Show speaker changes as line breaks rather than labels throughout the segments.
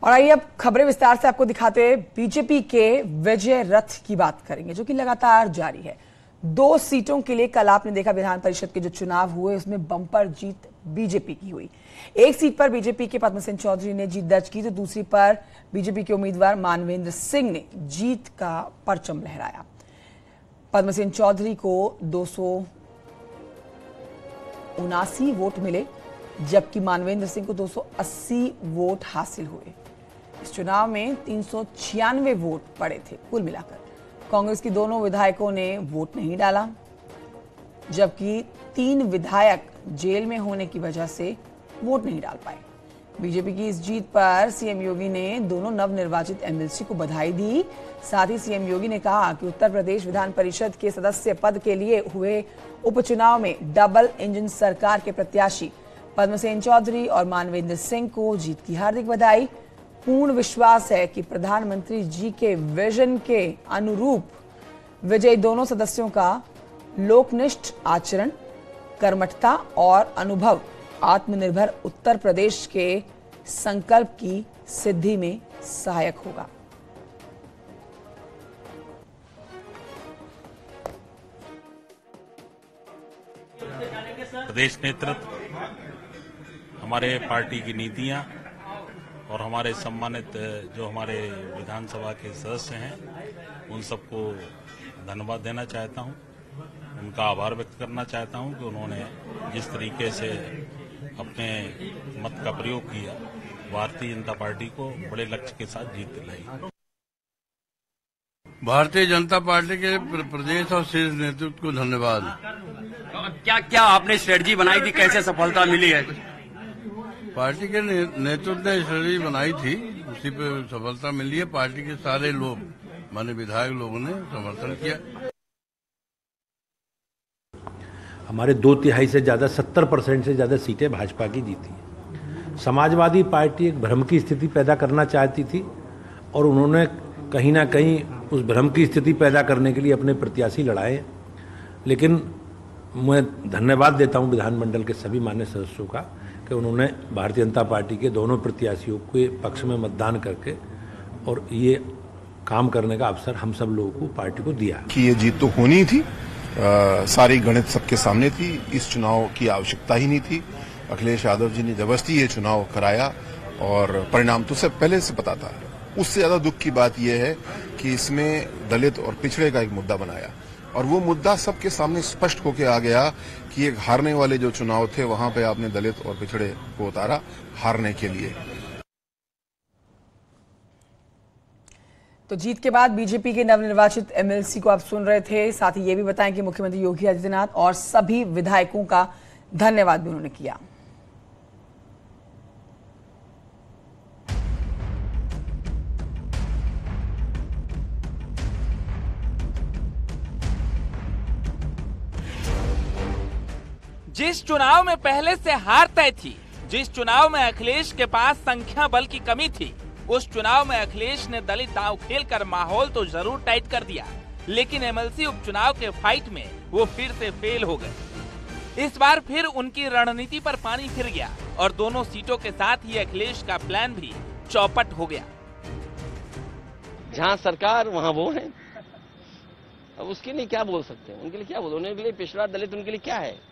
और आइए अब खबरें विस्तार से आपको दिखाते हुए बीजेपी के विजय रथ की बात करेंगे, जो कि लगातार जारी है। 2 सीटों के लिए कल आपने देखा विधान परिषद के जो चुनाव हुए उसमें बम्पर जीत बीजेपी की हुई। एक सीट पर बीजेपी के पद्म सिंह चौधरी ने जीत दर्ज की तो दूसरी पर बीजेपी के उम्मीदवार मानवेंद्र सिंह ने जीत का परचम लहराया। पद्म सिंह चौधरी को 279 वोट मिले, जबकि मानवेंद्र सिंह को 280 वोट हासिल हुए। इस चुनाव में 396 वोट पड़े थे कुल मिलाकर। कांग्रेस की दोनों विधायकों ने वोट नहीं डाला, जबकि 3 विधायक जेल में होने की वजह से वोट नहीं डाल पाए। बीजेपी की इस जीत पर सीएम योगी ने दोनों नवनिर्वाचित एमएलसी को बधाई दी। साथ ही सीएम योगी ने कहा कि उत्तर प्रदेश विधान परिषद के सदस्य पद के लिए हुए उपचुनाव में डबल इंजन सरकार के प्रत्याशी पद्म सिंह चौधरी और मानवेंद्र सिंह को जीत की हार्दिक बधाई। पूर्ण विश्वास है कि प्रधानमंत्री जी के विजन के अनुरूप विजयी दोनों सदस्यों का लोकनिष्ठ आचरण, कर्मठता और अनुभव आत्मनिर्भर उत्तर प्रदेश के संकल्प की सिद्धि में सहायक होगा।
प्रदेश नेतृत्व, हमारे पार्टी की नीतियां और हमारे सम्मानित जो हमारे विधानसभा के सदस्य हैं, उन सबको धन्यवाद देना चाहता हूं, उनका आभार व्यक्त करना चाहता हूं कि उन्होंने जिस तरीके से अपने मत का प्रयोग किया, भारतीय जनता पार्टी को बड़े लक्ष्य के साथ जीत दिलाई।
भारतीय जनता पार्टी के प्रदेश और शीर्ष नेतृत्व को धन्यवाद।
क्या क्या आपने स्ट्रेटजी बनाई थी, कैसे सफलता मिली है?
पार्टी के नेतृत्व ने स्ट्रेटजी बनाई थी, उसी पे सफलता मिली है। पार्टी के सारे लोग, माने विधायक लोगों ने समर्थन किया।
हमारे 2/3 से ज्यादा 70% से ज्यादा सीटें भाजपा की जीती। समाजवादी पार्टी एक भ्रम की स्थिति पैदा करना चाहती थी और उन्होंने कहीं ना कहीं उस भ्रम की स्थिति पैदा करने के लिए अपने प्रत्याशी लड़ाए। लेकिन मैं धन्यवाद देता हूं विधानमंडल के सभी मान्य सदस्यों का कि उन्होंने भारतीय जनता पार्टी के दोनों प्रत्याशियों के पक्ष में मतदान करके और ये काम करने का अवसर हम सब लोगों को, पार्टी को दिया
कि ये जीत तो होनी थी। सारी गणित सबके सामने थी, इस चुनाव की आवश्यकता ही नहीं थी। अखिलेश यादव जी ने जबरदस्ती ये चुनाव कराया और परिणाम तो सब पहले से पता था। उससे ज्यादा दुख की बात यह है कि इसमें दलित और पिछड़े का एक मुद्दा बनाया और वो मुद्दा सबके सामने स्पष्ट होकर आ गया कि एक हारने वाले जो चुनाव थे वहां पे आपने दलित और पिछड़े को उतारा हारने के लिए।
तो जीत के बाद बीजेपी के नवनिर्वाचित एमएलसी को आप सुन रहे थे। साथ ही ये भी बताएं कि मुख्यमंत्री योगी आदित्यनाथ और सभी विधायकों का धन्यवाद भी उन्होंने किया।
जिस चुनाव में पहले से हार तय थी, जिस चुनाव में अखिलेश के पास संख्या बल की कमी थी, उस चुनाव में अखिलेश ने दलित दांव खेलकर माहौल तो जरूर टाइट कर दिया, लेकिन एमएलसी उपचुनाव के फाइट में वो फिर से फेल हो गए। इस बार फिर उनकी रणनीति पर पानी फिर गया और दोनों सीटों के साथ ही अखिलेश का प्लान भी चौपट हो गया।
जहां सरकार वहां वो है। अब उसके लिए क्या बोल सकते हैं? उनके लिए क्या बोल, उनके लिए पिछड़ा दलित उनके लिए क्या है?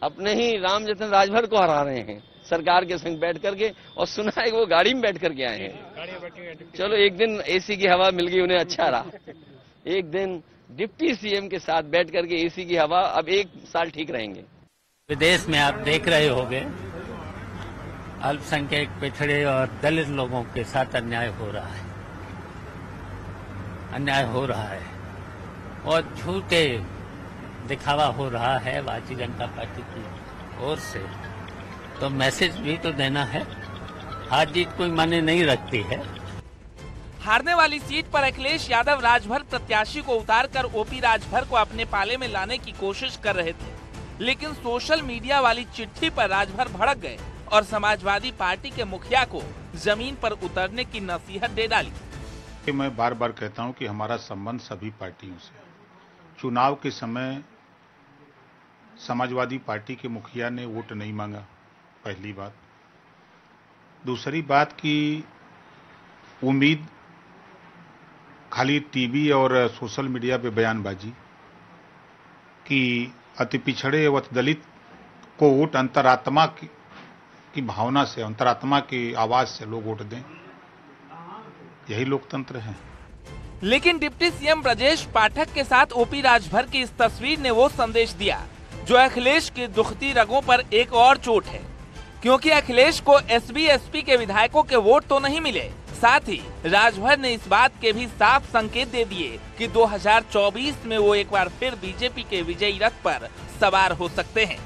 अपने ही राम जतन राजभर को हरा रहे हैं सरकार के संग बैठ करके, और सुना है वो गाड़ी में बैठ करके आए हैं। चलो एक दिन एसी की हवा मिल गई उन्हें, अच्छा रहा। एक दिन डिप्टी सीएम के साथ बैठ करके एसी की हवा, अब 1 साल ठीक रहेंगे।
विदेश में आप देख रहे होंगे अल्पसंख्यक, पिछड़े और दलित लोगों के साथ अन्याय हो रहा है, अन्याय हो रहा है और झूठे दिखावा हो रहा है भारतीय जनता पार्टी की ओर से। तो मैसेज भी तो देना है, हार जीत कोई मायने नहीं रखती है।
हारने वाली सीट पर अखिलेश यादव राजभर प्रत्याशी को उतारकर ओपी राजभर को अपने पाले में लाने की कोशिश कर रहे थे, लेकिन सोशल मीडिया वाली चिट्ठी पर राजभर भड़क गए और समाजवादी पार्टी के मुखिया को जमीन पर उतरने की नसीहत दे डाली।
मैं बार बार कहता हूं कि हमारा संबंध सभी पार्टियों से। चुनाव के समय समाजवादी पार्टी के मुखिया ने वोट नहीं मांगा, पहली बात। दूसरी बात की उम्मीद खाली टीवी और सोशल मीडिया पे बयानबाजी कि अति पिछड़े व दलित को वोट अंतरात्मा की भावना से, अंतरात्मा की आवाज से लोग वोट दें, यही लोकतंत्र है।
लेकिन डिप्टी सीएम ब्रजेश पाठक के साथ ओपी राजभर की इस तस्वीर ने वो संदेश दिया जो अखिलेश की दुखती रगों पर एक और चोट है, क्योंकि अखिलेश को एसबी एसपी के विधायकों के वोट तो नहीं मिले, साथ ही राजभर ने इस बात के भी साफ संकेत दे दिए कि 2024 में वो एक बार फिर बीजेपी के विजयी रथ पर सवार हो सकते हैं।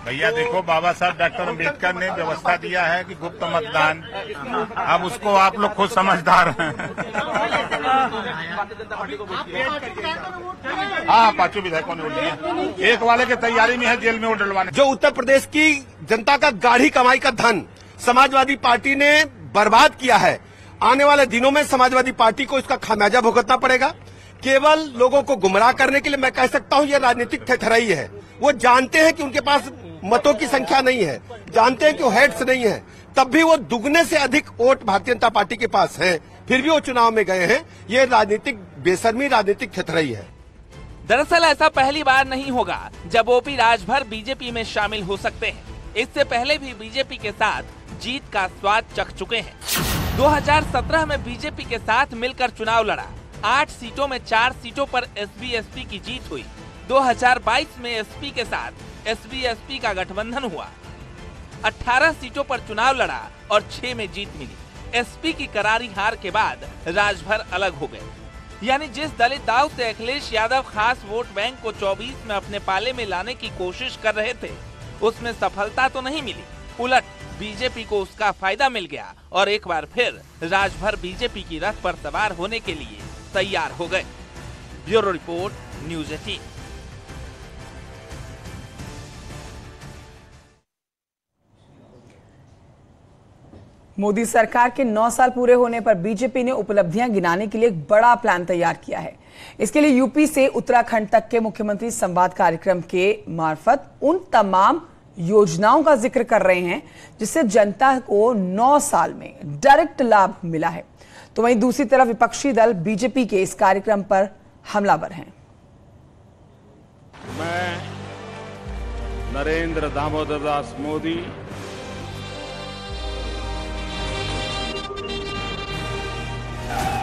भैया देखो, बाबा साहब डॉक्टर अम्बेडकर ने व्यवस्था दिया है कि गुप्त मतदान, अब उसको आप लोग खुद समझदार हैं। हाँ, 5 विधायकों ने वोट दिया, एक वाले की तैयारी में है जेल में वोट डलवाने।
जो उत्तर प्रदेश की जनता का गाढ़ी कमाई का धन समाजवादी पार्टी ने बर्बाद किया है, आने वाले दिनों में समाजवादी पार्टी को इसका खामियाजा भुगतना पड़ेगा। केवल लोगों को गुमराह करने के लिए मैं कह सकता हूं, ये राजनीतिक थरथराई है। वो जानते हैं कि उनके पास मतों की संख्या नहीं है, जानते हैं कि वो हेड्स नहीं है, तब भी वो दुगने से अधिक वोट भारतीय जनता पार्टी के पास हैं, फिर भी वो चुनाव में गए हैं। ये राजनीतिक बेशर्मी, राजनीतिक थरथराई है।
दरअसल ऐसा पहली बार नहीं होगा जब ओपी राजभर बीजेपी में शामिल हो सकते हैं। इससे पहले भी बीजेपी के साथ जीत का स्वाद चख चुके हैं। 2017 में बीजेपी के साथ मिलकर चुनाव लड़ा, 8 सीटों में 4 सीटों पर एसबी एसपी की जीत हुई। 2022 में एसपी के साथ एसबी एसपी का गठबंधन हुआ, 18 सीटों पर चुनाव लड़ा और 6 में जीत मिली। एसपी की करारी हार के बाद राजभर अलग हो गए, यानी जिस दलित दाव से अखिलेश यादव खास वोट बैंक को 24 में अपने पाले में लाने की कोशिश कर रहे थे, उसमें सफलता तो नहीं मिली, उलट बीजेपी को उसका फायदा मिल गया और एक बार फिर राजभर बीजेपी की रथ पर सवार होने के लिए तैयार हो गए। Bureau report, news 18।
मोदी सरकार के 9 साल पूरे होने पर बीजेपी ने उपलब्धियां गिनाने के लिए एक बड़ा प्लान तैयार किया है। इसके लिए यूपी से उत्तराखंड तक के मुख्यमंत्री संवाद कार्यक्रम के मार्फत उन तमाम योजनाओं का जिक्र कर रहे हैं जिससे जनता को 9 साल में डायरेक्ट लाभ मिला है। तो वहीं दूसरी तरफ विपक्षी दल बीजेपी के इस कार्यक्रम पर हमलावर हैं।
मैं नरेंद्र दामोदर दास मोदी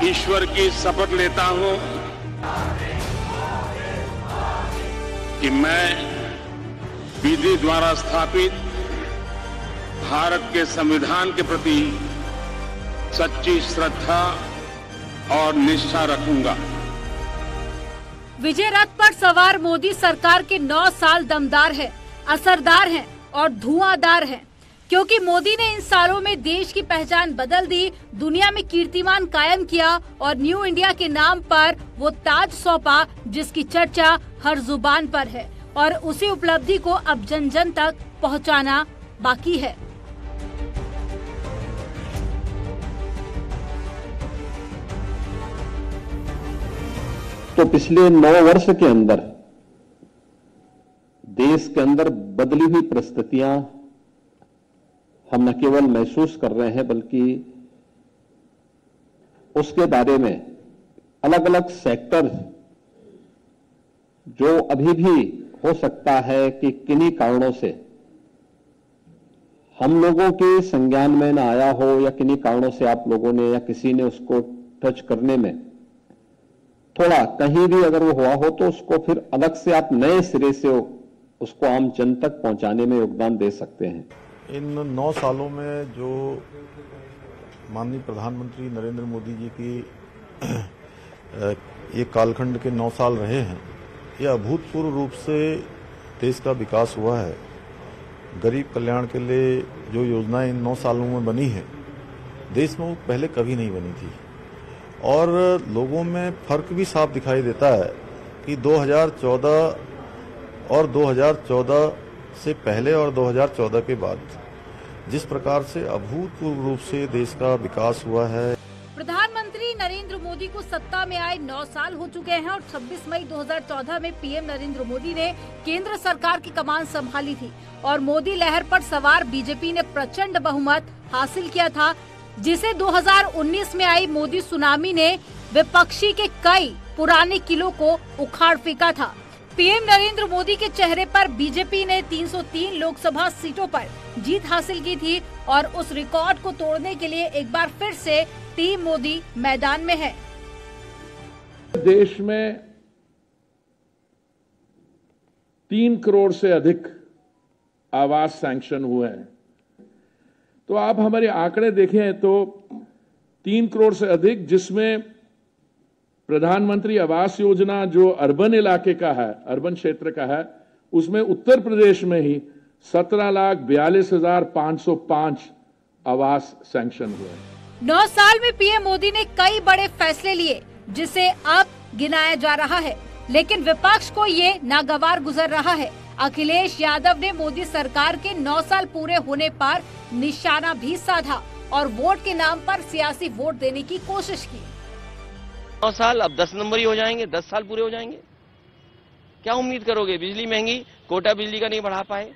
ईश्वर की शपथ लेता हूं कि मैं विधि द्वारा स्थापित भारत के संविधान के प्रति सच्ची श्रद्धा और निष्ठा रखूंगा।
विजय रथ पर सवार मोदी सरकार के 9 साल दमदार है, असरदार हैं और धुआंधार हैं, क्योंकि मोदी ने इन सालों में देश की पहचान बदल दी, दुनिया में कीर्तिमान कायम किया और न्यू इंडिया के नाम पर वो ताज सौंपा जिसकी चर्चा हर जुबान पर है और उसी उपलब्धि को अब जन जन तक पहुंचाना बाकी है।
तो पिछले 9 वर्ष के अंदर देश के अंदर बदली हुई परिस्थितियां हम न केवल महसूस कर रहे हैं बल्कि उसके बारे में अलग अलग सेक्टर जो अभी भी हो सकता है कि किन्हीं कारणों से हम लोगों के संज्ञान में न आया हो या किन्हीं कारणों से आप लोगों ने या किसी ने उसको टच करने में थोड़ा कहीं भी अगर वो हुआ हो तो उसको फिर अलग से आप नए सिरे से उसको आम जन तक पहुंचाने में योगदान दे सकते हैं।
इन 9 सालों में जो माननीय प्रधानमंत्री नरेंद्र मोदी जी की ये कालखंड के 9 साल रहे हैं, यह अभूतपूर्व रूप से देश का विकास हुआ है। गरीब कल्याण के लिए जो योजनाएं इन 9 सालों में बनी है, देश में वो पहले कभी नहीं बनी थी और लोगों में फर्क भी साफ दिखाई देता है कि 2014 और 2014 से पहले और 2014 के बाद जिस प्रकार से अभूतपूर्व रूप से देश का विकास हुआ है।
प्रधानमंत्री नरेंद्र मोदी को सत्ता में आए 9 साल हो चुके हैं और 26 मई 2014 में पीएम नरेंद्र मोदी ने केंद्र सरकार की कमान संभाली थी और मोदी लहर पर सवार बीजेपी ने प्रचंड बहुमत हासिल किया था, जिसे 2019 में आई मोदी सुनामी ने विपक्षी के कई पुराने किलों को उखाड़ फेंका था। पीएम नरेंद्र मोदी के चेहरे पर बीजेपी ने 303 लोकसभा सीटों पर जीत हासिल की थी और उस रिकॉर्ड को तोड़ने के लिए एक बार फिर से टीम मोदी मैदान में है।
देश में 3 करोड़ से अधिक आवास सैंक्शन हुए हैं। तो आप हमारे आंकड़े देखें तो 3 करोड़ से अधिक, जिसमें प्रधानमंत्री आवास योजना जो अर्बन इलाके का है, अर्बन क्षेत्र का है, उसमें उत्तर प्रदेश में ही 17,42,505 आवास सैंक्शन हुए।
9 साल में पीएम मोदी ने कई बड़े फैसले लिए जिसे अब गिनाया जा रहा है, लेकिन विपक्ष को ये नागवार गुजर रहा है। अखिलेश यादव ने मोदी सरकार के 9 साल पूरे होने पर निशाना भी साधा और वोट के नाम पर सियासी वोट देने की कोशिश की।
9 साल अब 10 नंबर ही हो जाएंगे, 10 साल पूरे हो जाएंगे। क्या उम्मीद करोगे? बिजली महंगी, कोटा बिजली का नहीं बढ़ा पाए,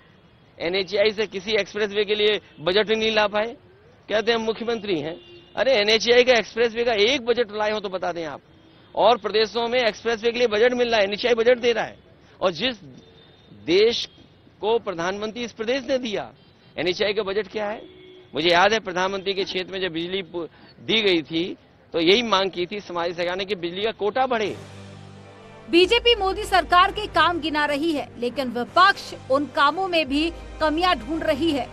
एनएचएआई से किसी एक्सप्रेसवे के लिए बजट नहीं ला पाए। कहते हैं हम मुख्यमंत्री हैं। अरे एनएचएआई का एक्सप्रेसवे का एक बजट लाए हो तो बता दें आप। और प्रदेशों में एक्सप्रेसवे के लिए बजट मिल रहा है, एनएचएआई बजट दे रहा है। और जिस देश को प्रधानमंत्री इस प्रदेश ने दिया, एनएचएआई का बजट क्या है? मुझे याद है प्रधानमंत्री के क्षेत्र में जब बिजली दी गई थी तो यही मांग की थी समाज सरकार ने कि बिजली का कोटा बढ़े।
बीजेपी मोदी सरकार के काम गिना रही है, लेकिन विपक्ष उन कामों में भी कमियां ढूंढ रही है।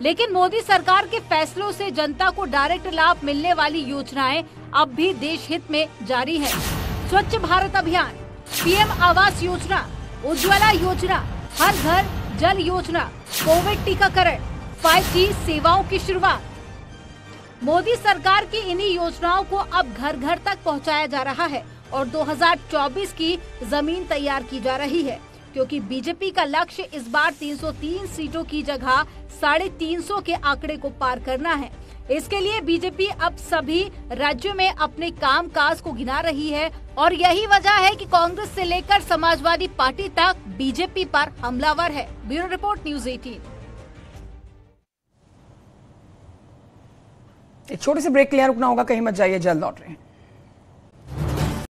लेकिन मोदी सरकार के फैसलों से जनता को डायरेक्ट लाभ मिलने वाली योजनाएं अब भी देश हित में जारी है। स्वच्छ भारत अभियान, पीएम आवास योजना, उज्ज्वला योजना, हर घर जल योजना, कोविड टीकाकरण, 5G सेवाओं की शुरुआत। मोदी सरकार की इन्हीं योजनाओं को अब घर घर तक पहुंचाया जा रहा है और 2024 की जमीन तैयार की जा रही है, क्योंकि बीजेपी का लक्ष्य इस बार 303 सीटों की जगह 350 के आंकड़े को पार करना है। इसके लिए बीजेपी अब सभी राज्यों में अपने कामकाज को गिना रही है और यही वजह है कि कांग्रेस से लेकर समाजवादी पार्टी तक बीजेपी पर हमलावर है। Bureau report, news 18।
एक छोटे से ब्रेक के लिए रुकना होगा, कहीं मत जाइए, जल्द लौट रहे हैं।